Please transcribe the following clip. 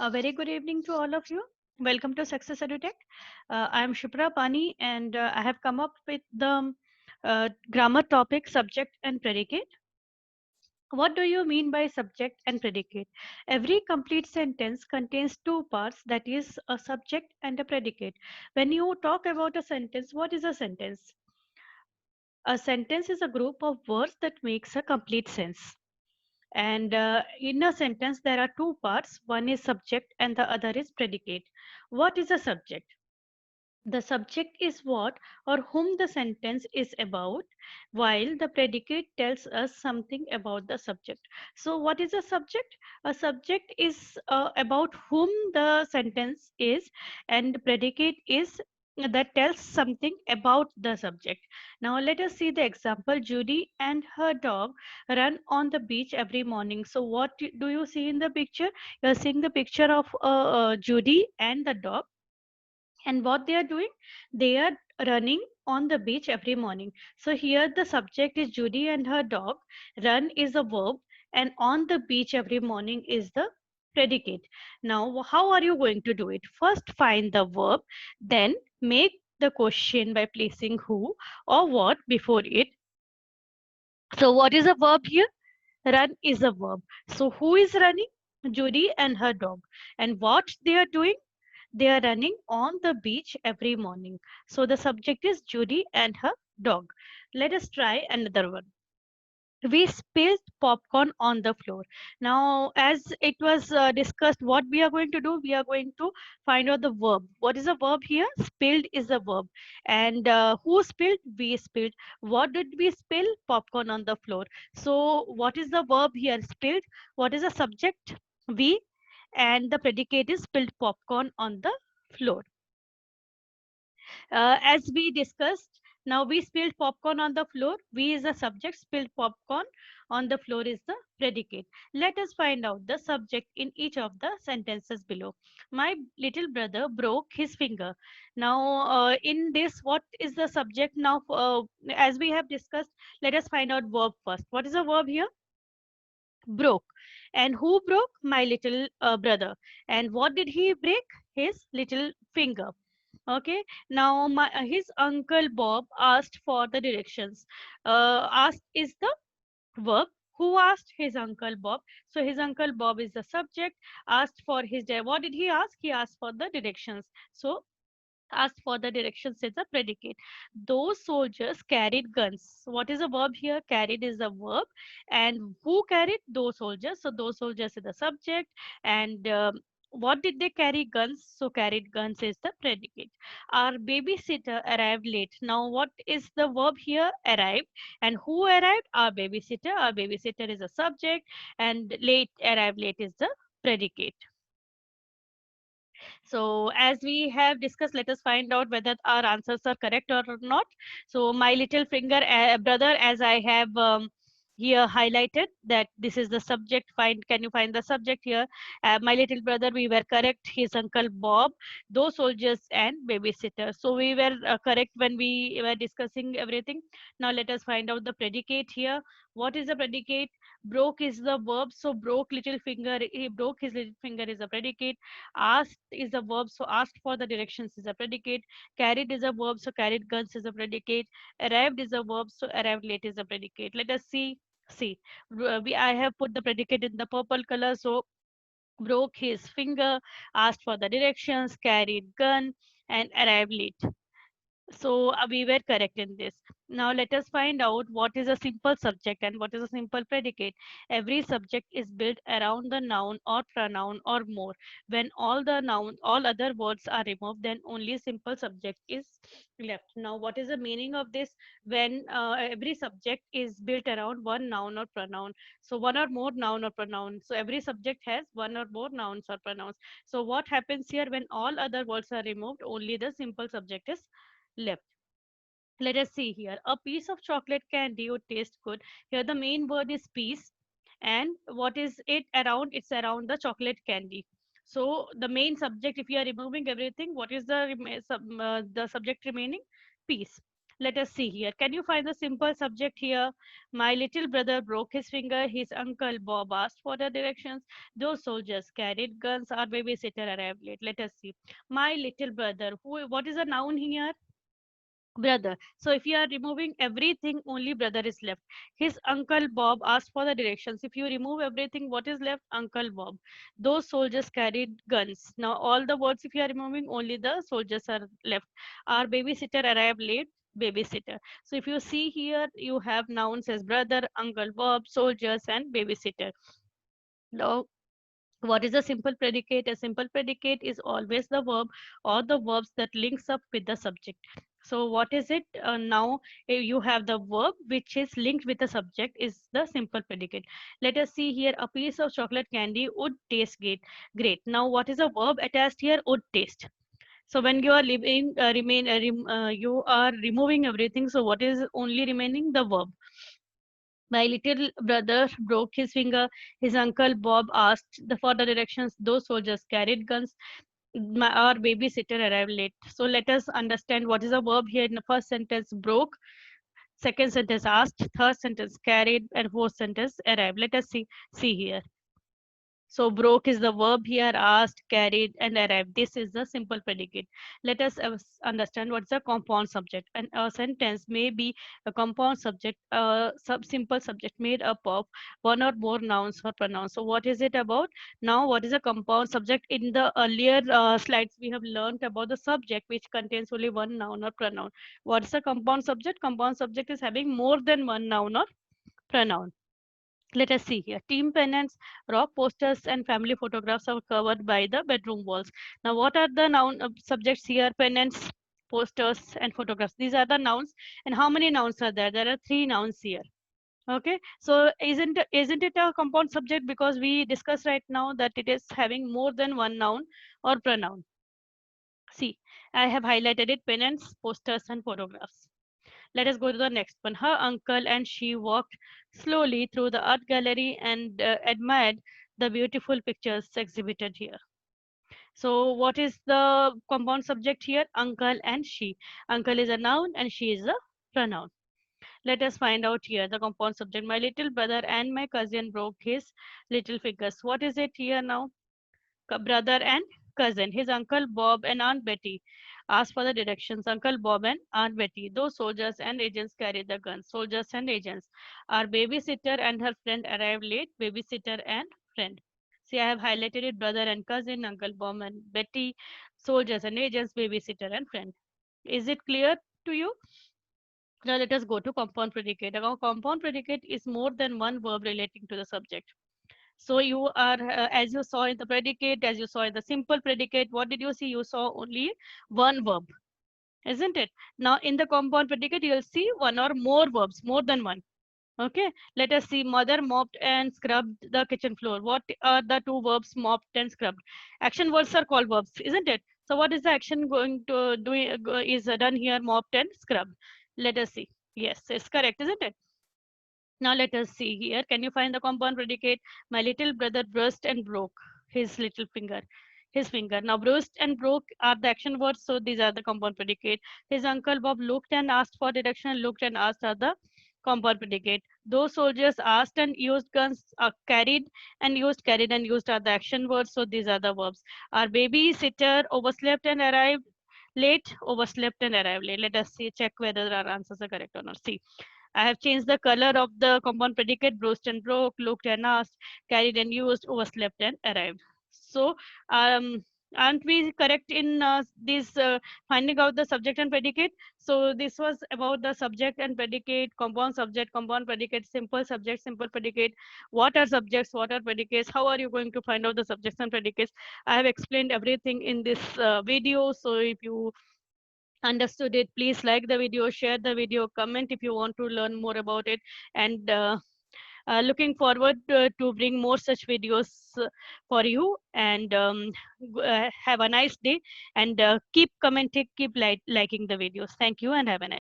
A very good evening to all of you. Welcome to Success EduTech. I am Shipra Pani and I have come up with the grammar topic subject and predicate. What do you mean by subject and predicate? Every complete sentence contains two parts, that is a subject and a predicate. When you talk about a sentence, what is a sentence? A sentence is a group of words that makes a complete sense. And in a sentence, there are two parts. One is subject and the other is predicate. What is a subject? The subject is what or whom the sentence is about, while the predicate tells us something about the subject. So, what is a subject? A subject is about whom the sentence is, and the predicate is that tells something about the subject. Now, let us see the example. Judy and her dog run on the beach every morning. So, what do you see in the picture? You are seeing the picture of Judy and the dog, and what they are doing, they are running on the beach every morning. So here the subject is Judy and her dog, run is a verb, and on the beach every morning is the predicate. Now how are you going to do it? First find the verb, then make the question by placing who or what before it. So what is a verb here? Run is a verb. So who is running? Judy and her dog. And what they are doing? They are running on the beach every morning. So the subject is Judy and her dog. Let us try another one. We spilled popcorn on the floor. Now, as it was discussed, what we are going to do, we are going to find out the verb. What is a verb here? Spilled is a verb. And who spilled? We spilled. What did we spill? Popcorn on the floor. So, what is the verb here? Spilled. What is the subject? We. And the predicate is spilled popcorn on the floor. As we discussed, now we spilled popcorn on the floor. We is the subject, spilled popcorn on the floor is the predicate. Let us find out the subject in each of the sentences below. My little brother broke his finger. Now, in this, what is the subject? Now, as we have discussed, let us find out verb first. What is the verb here? Broke. And who broke? My little brother. And what did he break? His little finger. Okay, now his uncle Bob asked for the directions. Asked is the verb. Who asked? His uncle Bob. So his uncle Bob is the subject. Asked for his what did he ask? He asked for the directions. So asked for the directions is a predicate. Those soldiers carried guns. What is a verb here? Carried is a verb. And who carried? Those soldiers. So those soldiers is the subject. And what did they carry? Guns. So carried guns is the predicate. Our babysitter arrived late. Now what is the verb here? Arrived. And who arrived? Our babysitter. Our babysitter is a subject. And late, arrived late is the predicate. So as we have discussed, let us find out whether our answers are correct or not. So my little finger brother, as I have here highlighted that this is the subject. Can you find the subject here? My little brother, we were correct. His uncle Bob, those soldiers and babysitter. So we were correct when we were discussing everything. Now let us find out the predicate here. What is the predicate? Broke is the verb. So broke little finger, he broke his little finger is a predicate. Asked is a verb, so asked for the directions is a predicate. Carried is a verb, so carried guns is a predicate. Arrived is a verb, so arrived late is a predicate. Let us see. I have put the predicate in the purple color, so broke his finger, asked for the directions, carried gun, and arrived late. So we were correct in this. Now let us find out what is a simple subject and what is a simple predicate. Every subject is built around the noun or pronoun or more. When all other words are removed, then only simple subject is left. Now what is the meaning of this? When every subject is built around one noun or pronoun. So one or more noun or pronoun. So every subject has one or more nouns or pronouns. So what happens here when all other words are removed? Only the simple subject is left. Let us see here. A piece of chocolate candy would taste good. Here the main word is piece. And what is it around? It's around the chocolate candy. So the main subject, if you are removing everything, what is the subject remaining? Piece. Let us see here. Can you find the simple subject here? My little brother broke his finger. His uncle Bob asked for the directions. Those soldiers carried guns. Our babysitter arrived late. Let us see. My little brother. Who? What is a noun here? Brother. So if you are removing everything, only brother is left. His uncle Bob asked for the directions. If you remove everything, what is left? Uncle Bob. Those soldiers carried guns. Now all the words, if you are removing, only the soldiers are left. Our babysitter arrived late. Babysitter. So if you see here, you have nouns as brother, uncle Bob, soldiers, and babysitter. Now what is a simple predicate? A simple predicate is always the verb or the verbs that links up with the subject. So what is it? Now you have the verb which is linked with the subject is the simple predicate. Let us see here. A piece of chocolate candy would taste great. Great. Now what is a verb attached here? Would taste. So when you are living, you are removing everything. So what is only remaining? The verb. My little brother broke his finger. His uncle Bob asked for the directions. Those soldiers carried guns. Our babysitter arrived late. So let us understand what is a verb here. In the first sentence, broke. Second sentence, asked. Third sentence, carried. And fourth sentence, arrived. Let us see here. So broke is the verb here, asked, carried, and arrived. This is the simple predicate. Let us understand what's a compound subject. And a sentence may be a compound subject, a simple subject made up of one or more nouns or pronouns. So what is it about? Now, what is a compound subject? In the earlier slides, we have learned about the subject, which contains only one noun or pronoun. What is a compound subject? Compound subject is having more than one noun or pronoun. Let us see here. Team pennants, rock posters, and family photographs are covered by the bedroom walls. Now, what are the noun subjects here? Pennants, posters, and photographs. These are the nouns. And how many nouns are there? There are 3 nouns here. Okay, so isn't it a compound subject because we discussed right now that it is having more than one noun or pronoun. See, I have highlighted it: pennants, posters, and photographs. Let us go to the next one. Her uncle and she walked slowly through the art gallery and admired the beautiful pictures exhibited here. So what is the compound subject here? Uncle and she. Uncle is a noun and she is a pronoun. Let us find out here the compound subject. My little brother and my cousin broke his little fingers. What is it here now? Brother and cousin. His uncle Bob and Aunt Betty asked for the directions. Uncle Bob and Aunt Betty. Those soldiers and agents carried the guns. Soldiers and agents. Our babysitter and her friend arrived late. Babysitter and friend. See, I have highlighted it: brother and cousin, Uncle Bob and Betty, soldiers and agents, babysitter and friend. Is it clear to you? Now let us go to compound predicate. A compound predicate is more than one verb relating to the subject. So you are, as you saw in the predicate, as you saw in the simple predicate, what did you see? You saw only one verb, isn't it? Now in the compound predicate, you'll see one or more verbs, more than one. Okay, let us see. Mother mopped and scrubbed the kitchen floor. What are the 2 verbs, mopped and scrubbed? Action words are called verbs, isn't it? So what is the action going to do is done here, mopped and scrubbed? Let us see. Yes, it's correct, isn't it? Now let us see here. Can you find the compound predicate? My little brother bruised and broke his little finger. His finger. Now bruised and broke are the action words, so these are the compound predicate. His uncle Bob looked and asked for direction. Looked and asked are the compound predicate. Those soldiers asked and used guns, carried and used are the action words, so these are the verbs. Our babysitter overslept and arrived late. Overslept and arrived late. Let us see, check whether our answers are correct or not. See, I have changed the color of the compound predicate: bruised and broke, looked and asked, carried and used, overslept and arrived. So, aren't we correct in this finding out the subject and predicate? So this was about the subject and predicate, compound subject, compound predicate, simple subject, simple predicate. What are subjects? What are predicates? How are you going to find out the subjects and predicates? I have explained everything in this video. So if you understood it, please like the video, share the video, comment if you want to learn more about it, and looking forward to bring more such videos for you. And have a nice day, and keep commenting, keep liking the videos. Thank you and have a nice